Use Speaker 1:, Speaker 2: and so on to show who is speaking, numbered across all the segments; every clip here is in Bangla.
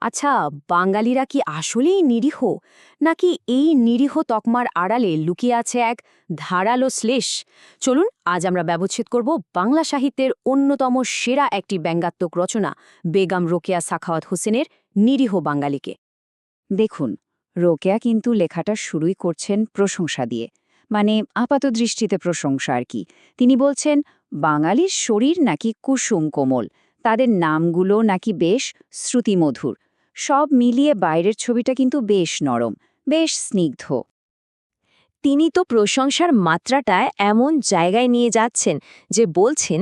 Speaker 1: আচ্ছা, বাঙালিরা কি আসলেই নিরীহ, নাকি এই নিরীহ তকমার আড়ালে লুকিয়ে আছে এক ধারালো শ্লেষ? চলুন আজ আমরা ব্যবচ্ছেদ করব বাংলা সাহিত্যের অন্যতম সেরা একটি ব্যঙ্গাত্মক রচনা বেগম রোকেয়া সাখাওয়াত হোসেনের নিরীহ বাঙালিকে।
Speaker 2: দেখুন, রোকেয়া কিন্তু লেখাটা শুরুই করছেন প্রশংসা দিয়ে। মানে আপাতদৃষ্টিতে প্রশংসা আর কি। তিনি বলছেন, বাঙালির শরীর নাকি কুসুম কোমল, তাদের নামগুলো নাকি বেশ শ্রুতিমধুর। সব মিলিয়ে বাইরের ছবিটা কিন্তু বেশ নরম, বেশ স্নিগ্ধ।
Speaker 1: তিনি তো প্রশংসার মাত্রাটা এমন জায়গায় নিয়ে যাচ্ছেন যে বলছেন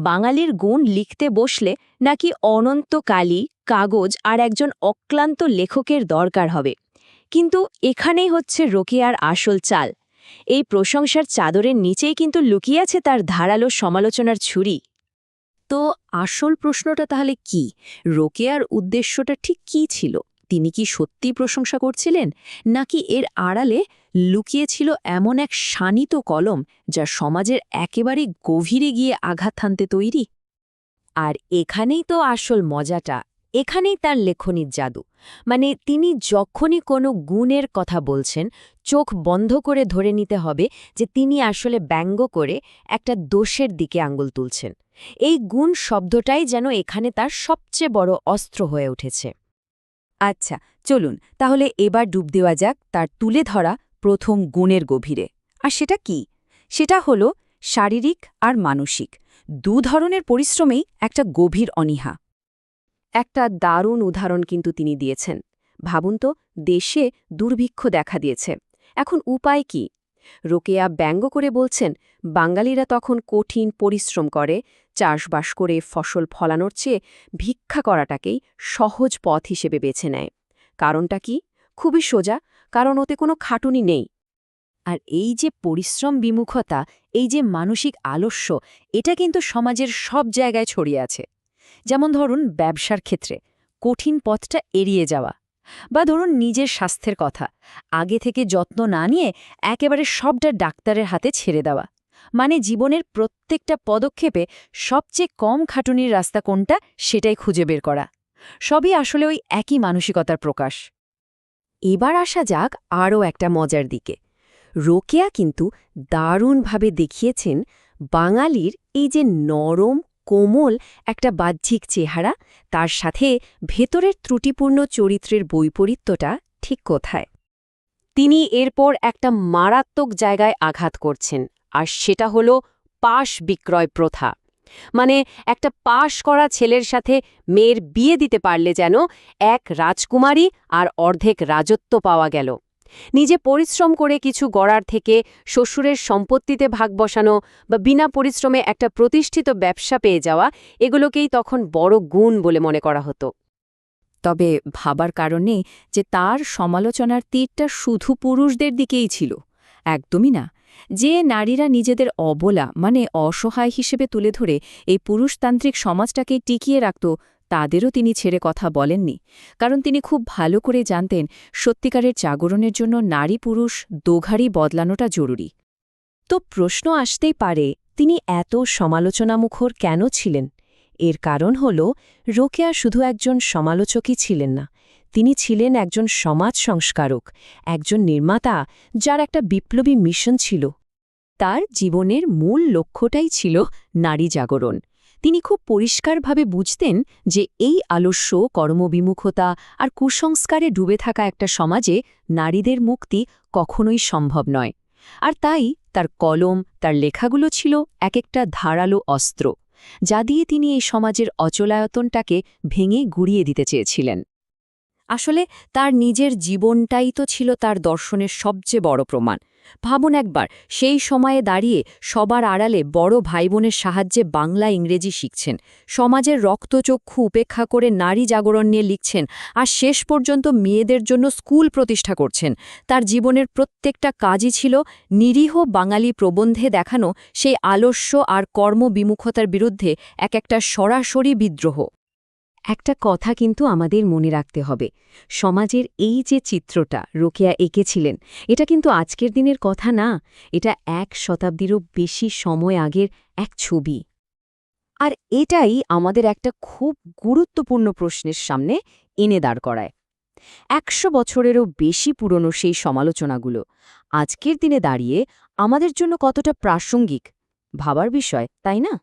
Speaker 1: বাঙালির গুণ লিখতে বসলে নাকি অনন্ত কালি, কাগজ আর একজন অক্লান্ত লেখকের দরকার হবে। কিন্তু এখানেই হচ্ছে রোকেয়ার আসল চাল। এই প্রশংসার চাদরের নিচেই কিন্তু লুকিয়ে আছে তার ধারালো সমালোচনার ছুরি। তো আসল প্রশ্নটা তাহলে কি? রোকেয়ার উদ্দেশ্যটা ঠিক কী ছিল? তিনি কি সত্যি প্রশংসা করছিলেন, নাকি এর আড়ালে লুকিয়েছিল এমন এক শানিত কলম যা সমাজের একেবারে গভীরে গিয়ে আঘাত হানতে তৈরি? আর এখানেই তো আসল মজাটা, এখানেই তার লেখনীর জাদু। মানে তিনি যখনই কোনো গুণের কথা বলছেন, চোখ বন্ধ করে ধরে নিতে হবে যে তিনি আসলে ব্যঙ্গ করে একটা দোষের দিকে আঙুল তুলছেন। এই গুণ শব্দটাই যেন এখানে তার সবচেয়ে বড় অস্ত্র হয়ে উঠেছে।
Speaker 2: আচ্ছা, চলুন তাহলে এবার ডুব দেওয়া যাক তার তুলে ধরা প্রথম গুণের গভীরে। আর সেটা কি? সেটা হলো শারীরিক আর মানসিক দু ধরনের পরিশ্রমেই একটা গভীর অনীহা। একটা দারুণ উদাহরণ কিন্তু তিনি দিয়েছেন। ভাবুন তো, দেশে দুর্ভিক্ষ দেখা দিয়েছে, এখন উপায় কি? রোকেয়া ব্যঙ্গ করে বলছেন, বাঙালিরা তখন কঠিন পরিশ্রম করে, চাষবাস করে ফসল ফলানোর চেয়ে ভিক্ষা করাটাকেই সহজ পথ হিসেবে বেছে নেয়। কারণটা কি? খুবই সোজা, কারণ ওতে কোনো খাটুনি নেই।
Speaker 1: আর এই যে পরিশ্রম বিমুখতা, এই যে মানসিক আলস্য, এটা কিন্তু সমাজের সব জায়গায় ছড়িয়ে আছে। যেমন ধরুন ব্যবসার ক্ষেত্রে কঠিন পথটা এড়িয়ে যাওয়া, বা ধরুন নিজের স্বাস্থ্যের কথা আগে থেকে যত্ন না নিয়ে একেবারে সবটা ডাক্তারের হাতে ছেড়ে দেওয়া। মানে জীবনের প্রত্যেকটা পদক্ষেপে সবচেয়ে কম খাটুনির রাস্তা কোনটা সেটাই খুঁজে বের করা। সবই আসলে ওই একই মানসিকতার প্রকাশ। এবার আসা যাক আরও একটা মজার দিকে। রোকেয়া কিন্তু দারুণভাবে দেখিয়েছেন বাঙালির এই যে নরম, কোমল একটা বাহ্যিক চেহারা, তার সাথে ভেতরের ত্রুটিপূর্ণ চরিত্রের বৈপরীত্যটা ঠিক কোথায়। তিনি এরপর একটা মারাত্মক জায়গায় আঘাত করছেন, আর সেটা হলো পাশ বিক্রয় প্রথা। মানে একটা পাশ করা ছেলের সাথে মেয়ের বিয়ে দিতে পারলে যেন এক রাজকুমারী আর অর্ধেক রাজত্ব পাওয়া গেল। নিজে পরিশ্রম করে কিছু গড়ার থেকে শ্বশুরের সম্পত্তিতে ভাগ বসানো বা বিনা পরিশ্রমে একটা প্রতিষ্ঠিত ব্যবসা পেয়ে যাওয়া, এগুলোকেই তখন বড় গুণ বলে মনে করা হতো।
Speaker 2: তবে ভাবার কারণে যে তার সমালোচনার তীরটা শুধু পুরুষদের দিকেই ছিল, একদমই না। যে নারীরা নিজেদের অবলা মানে অসহায় হিসেবে তুলে ধরে এই পুরুষতান্ত্রিক সমাজটাকে টিকিয়ে রাখত, তাদেরও তিনি ছেড়ে কথা বলেননি। কারণ তিনি খুব ভালো করে জানতেন সত্যিকারের জাগরণের জন্য নারী পুরুষ দোঘাড়ি বদলানোটা জরুরি।
Speaker 1: তো প্রশ্ন আসতেই পারে, তিনি এত সমালোচনামুখর কেন ছিলেন? এর কারণ হল রোকেয়া শুধু একজন সমালোচকই ছিলেন না, তিনি ছিলেন একজন সমাজ সংস্কারক, একজন নির্মাতা যার একটা বিপ্লবী মিশন ছিল। তার জীবনের মূল লক্ষ্যটাই ছিল নারী জাগরণ। তিনি খুব পরিষ্কারভাবে বুঝতেন যে এই আলস্য, কর্মবিমুখতা আর কুসংস্কারে ডুবে থাকা একটা সমাজে নারীদের মুক্তি কখনোই সম্ভব নয়। আর তাই তার কলম, তার লেখাগুলো ছিল এক একটা ধারালো অস্ত্র, যা দিয়ে তিনি এই সমাজের অচলায়তনটাকে ভেঙে গুড়িয়ে দিতে চেয়েছিলেন। আসলে তার নিজের জীবনটাই তো ছিল তার দর্শনের সবচেয়ে বড় প্রমাণ। ভাবুন একবার, সেই সময়ে দাঁড়িয়ে সবার আড়ালে বড় ভাইবোনের সাহায্যে বাংলা ইংরেজি শিখছেন, সমাজের রক্তচক্ষু উপেক্ষা করে নারী জাগরণ নিয়ে লিখছেন, আর শেষ পর্যন্ত মেয়েদের জন্য স্কুল প্রতিষ্ঠা করছেন। তার জীবনের প্রত্যেকটা কাজই ছিল নিরীহ বাঙালি প্রবন্ধে দেখানো সেই আলস্য আর কর্মবিমুখতার বিরুদ্ধে এক একটা সরাসরি বিদ্রোহ। একটা কথা কিন্তু আমাদের মনে রাখতে হবে, সমাজের এই যে চিত্রটা রোকেয়া এঁকেছিলেন, এটা কিন্তু আজকের দিনের কথা না, এটা ১ শতাব্দীরও বেশি সময় আগের এক ছবি। আর এটাই আমাদের একটা খুব গুরুত্বপূর্ণ প্রশ্নের সামনে
Speaker 2: এনে দাঁড় করায়। ১০০ বছরেরও বেশি পুরনো সেই সমালোচনাগুলো আজকের দিনে দাঁড়িয়ে আমাদের জন্য কতটা প্রাসঙ্গিক ভাবার বিষয়, তাই না?